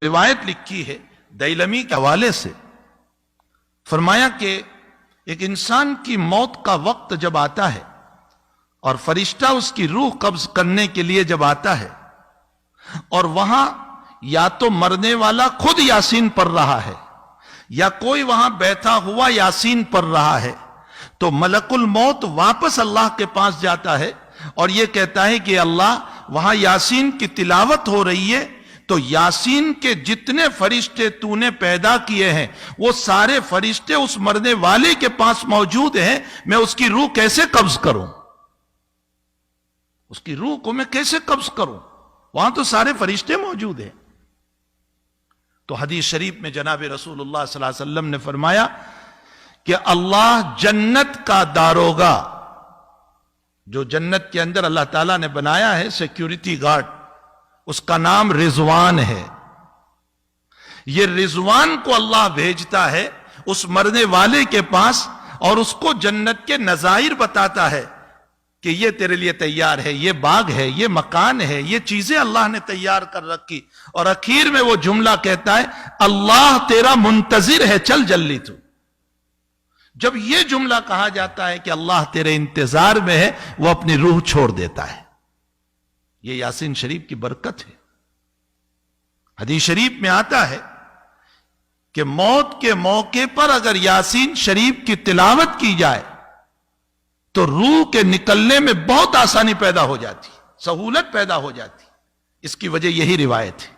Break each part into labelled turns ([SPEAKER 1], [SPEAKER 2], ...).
[SPEAKER 1] روایت لکھی ہے دیلمی کے حوالے سے، فرمایا کہ ایک انسان کی موت کا وقت جب آتا ہے اور فرشتہ اس کی روح قبض کرنے کے لیے جب آتا ہے اور وہاں یا تو مرنے والا خود یاسین پڑھ رہا ہے یا کوئی وہاں بیٹھا ہوا یاسین پڑھ رہا ہے، تو ملک الموت واپس اللہ کے پاس جاتا ہے اور یہ کہتا ہے کہ اللہ وہاں یاسین کی تلاوت ہو رہی ہے، تو یاسین کے جتنے فرشتے تو نے پیدا کیے ہیں وہ سارے فرشتے اس مرنے والے کے پاس موجود ہیں، میں اس کی روح کیسے قبض کروں؟ اس کی روح کو میں کیسے قبض کروں؟ وہاں تو سارے فرشتے موجود ہیں۔ تو حدیث شریف میں جناب رسول اللہ صلی اللہ علیہ وسلم نے فرمایا کہ اللہ جنت کا داروغہ، جو جنت کے اندر اللہ تعالیٰ نے بنایا ہے سیکیورٹی گارڈ، اس کا نام رضوان ہے، یہ رضوان کو اللہ بھیجتا ہے اس مرنے والے کے پاس اور اس کو جنت کے نظائر بتاتا ہے کہ یہ تیرے لیے تیار ہے، یہ باغ ہے، یہ مکان ہے، یہ چیزیں اللہ نے تیار کر رکھی، اور اخیر میں وہ جملہ کہتا ہے اللہ تیرا منتظر ہے، چل جلدی تو۔ جب یہ جملہ کہا جاتا ہے کہ اللہ تیرے انتظار میں ہے، وہ اپنی روح چھوڑ دیتا ہے۔ یہ یاسین شریف کی برکت ہے۔ حدیث شریف میں آتا ہے کہ موت کے موقع پر اگر یاسین شریف کی تلاوت کی جائے تو روح کے نکلنے میں بہت آسانی پیدا ہو جاتی، سہولت پیدا ہو جاتی۔ اس کی وجہ یہی روایت ہے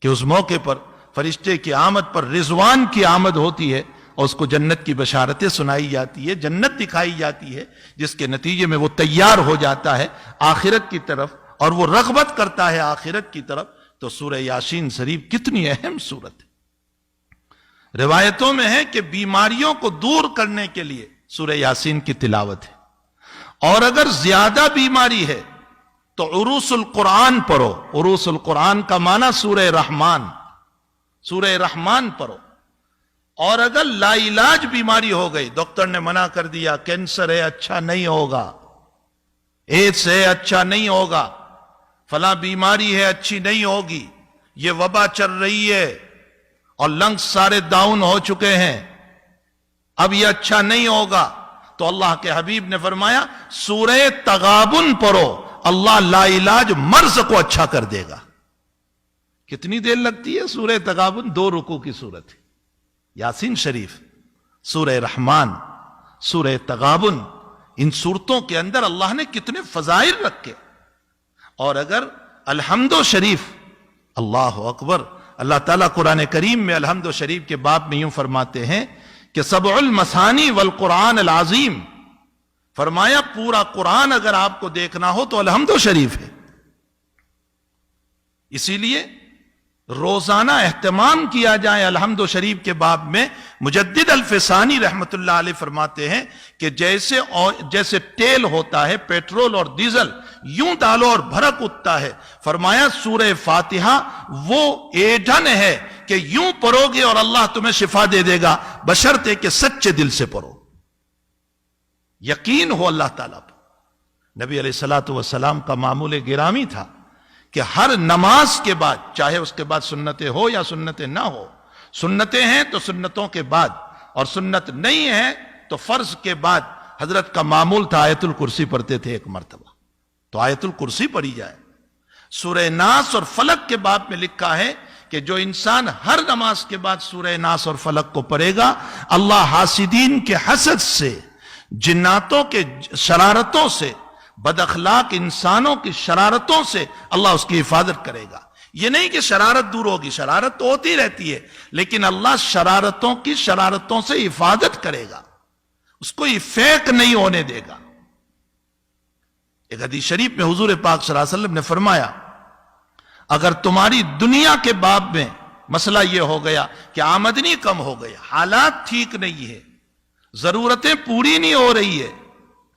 [SPEAKER 1] کہ اس موقع پر فرشتے کی آمد پر رضوان کی آمد ہوتی ہے اور اس کو جنت کی بشارتیں سنائی جاتی ہے، جنت دکھائی جاتی ہے، جس کے نتیجے میں وہ تیار ہو جاتا ہے آخرت کی طرف اور وہ رغبت کرتا ہے آخرت کی طرف۔ تو سورہ یاسین شریف کتنی اہم سورت ہے۔ روایتوں میں ہے کہ بیماریوں کو دور کرنے کے لیے سورہ یاسین کی تلاوت ہے، اور اگر زیادہ بیماری ہے تو عروس القرآن پڑھو۔ عروس القرآن کا معنی سورہ رحمان، سورہ رحمان پڑھو۔ اور اگر لا علاج بیماری ہو گئی، ڈاکٹر نے منع کر دیا کینسر ہے اچھا نہیں ہوگا، ایڈس ہے اچھا نہیں ہوگا، فلاں بیماری ہے اچھی نہیں ہوگی، یہ وبا چل رہی ہے اور لنگز سارے ڈاؤن ہو چکے ہیں، اب یہ اچھا نہیں ہوگا، تو اللہ کے حبیب نے فرمایا سورہ تغابن پڑھو، اللہ لا علاج مرض کو اچھا کر دے گا۔ کتنی دیر لگتی ہے سورہ تغابن؟ 2 رکوع کی صورت ہے۔ یاسین شریف، سورہ رحمان، سورہ تغابن، ان صورتوں کے اندر اللہ نے کتنے فضائل رکھے۔ اور اگر الحمد شریف، اللہ اکبر، اللہ تعالیٰ قرآن کریم میں الحمد شریف کے باب میں یوں فرماتے ہیں کہ سبع المثانی والقرآن العظیم، فرمایا پورا قرآن اگر آپ کو دیکھنا ہو تو الحمد شریف ہے۔ اسی لیے روزانہ اہتمام کیا جائے الحمد شریف کے باب میں۔ مجدد الفسانی رحمت اللہ علیہ فرماتے ہیں کہ جیسے تیل ہوتا ہے، پیٹرول اور ڈیزل، یوں ڈالو اور بھڑک اٹھتا ہے، فرمایا سورہ فاتحہ وہ ایندھن ہے کہ یوں پڑھو گے اور اللہ تمہیں شفا دے دے گا، بشرطے کہ سچے دل سے پڑھو، یقین ہو اللہ تعالیٰ پر۔ نبی علیہ الصلوۃ والسلام کا معمول گرامی تھا کہ ہر نماز کے بعد، چاہے اس کے بعد سنتیں ہو یا سنتیں نہ ہو، سنتیں ہیں تو سنتوں کے بعد، اور سنت نہیں ہے تو فرض کے بعد، حضرت کا معمول تھا آیت الکرسی پڑھتے تھے ایک مرتبہ، تو آیت الکرسی پڑھی جائے۔ سورہ ناس اور فلق کے باب میں لکھا ہے کہ جو انسان ہر نماز کے بعد سورہ ناس اور فلق کو پڑھے گا، اللہ حاسدین کے حسد سے، جناتوں کے شرارتوں سے، بد اخلاق انسانوں کی شرارتوں سے اللہ اس کی حفاظت کرے گا۔ یہ نہیں کہ شرارت دور ہوگی، شرارت تو ہوتی رہتی ہے، لیکن اللہ شرارتوں کی شرارتوں سے حفاظت کرے گا، اس کو فیک نہیں ہونے دے گا۔ ایک حدیث شریف میں حضور پاک صلی اللہ علیہ وسلم نے فرمایا اگر تمہاری دنیا کے باب میں مسئلہ یہ ہو گیا کہ آمدنی کم ہو گئی، حالات ٹھیک نہیں ہے، ضرورتیں پوری نہیں ہو رہی ہے،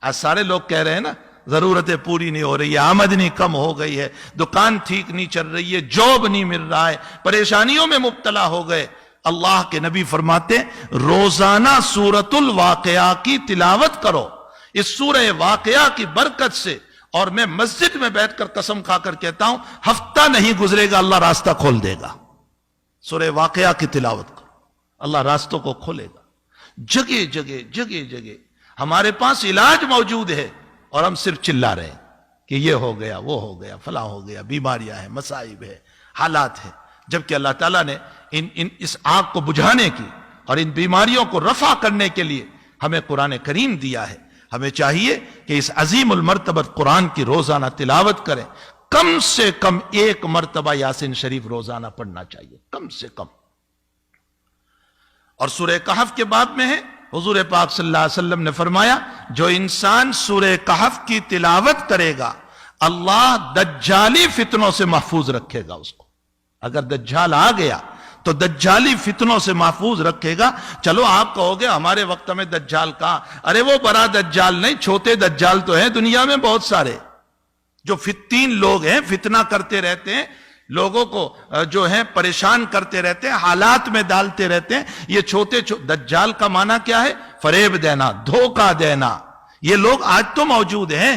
[SPEAKER 1] آج سارے لوگ کہہ رہے ہیں نا ضرورتیں پوری نہیں ہو رہی ہے، آمدنی کم ہو گئی ہے، دکان ٹھیک نہیں چل رہی ہے، جاب نہیں مل رہا ہے، پریشانیوں میں مبتلا ہو گئے، اللہ کے نبی فرماتے روزانہ سورۃ الواقعہ کی تلاوت کرو۔ اس سورہ واقعہ کی برکت سے اور میں مسجد میں بیٹھ کر قسم کھا کر کہتا ہوں ہفتہ نہیں گزرے گا اللہ راستہ کھول دے گا. سورہ واقعہ کی تلاوت کرو, اللہ راستوں کو کھولے گا. جگہ جگہ جگہ جگہ ہمارے پاس علاج موجود ہے اور ہم صرف چلا رہے ہیں کہ یہ ہو گیا, وہ ہو گیا, فلاں ہو گیا, بیماریاں ہیں, مصائب ہے, حالات ہیں. جبکہ اللہ تعالیٰ نے اس آگ کو بجھانے کی اور ان بیماریوں کو رفع کرنے کے لیے ہمیں قرآن کریم دیا ہے. ہمیں چاہیے کہ اس عظیم المرتبت قرآن کی روزانہ تلاوت کریں. کم سے کم 1 مرتبہ یاسین شریف روزانہ پڑھنا چاہیے, کم سے کم. اور سورہ کہف کے باب میں ہے, حضور پاک صلی اللہ علیہ وسلم نے فرمایا جو انسان سورہ کہف کی تلاوت کرے گا اللہ دجالی فتنوں سے محفوظ رکھے گا اس کو. اگر دجال آ گیا تو دجالی فتنوں سے محفوظ رکھے گا. چلو آپ کہو گے ہمارے وقت میں دجال کہاں, ارے وہ بڑا دجال نہیں, چھوٹے دجال تو ہیں دنیا میں بہت سارے, جو 3 لوگ ہیں, فتنہ کرتے رہتے ہیں, لوگوں کو جو ہیں پریشان کرتے رہتے ہیں, حالات میں ڈالتے رہتے ہیں. یہ چھوٹے دجال کا معنی کیا ہے؟ فریب دینا, دھوکہ دینا. یہ لوگ آج تو موجود ہیں,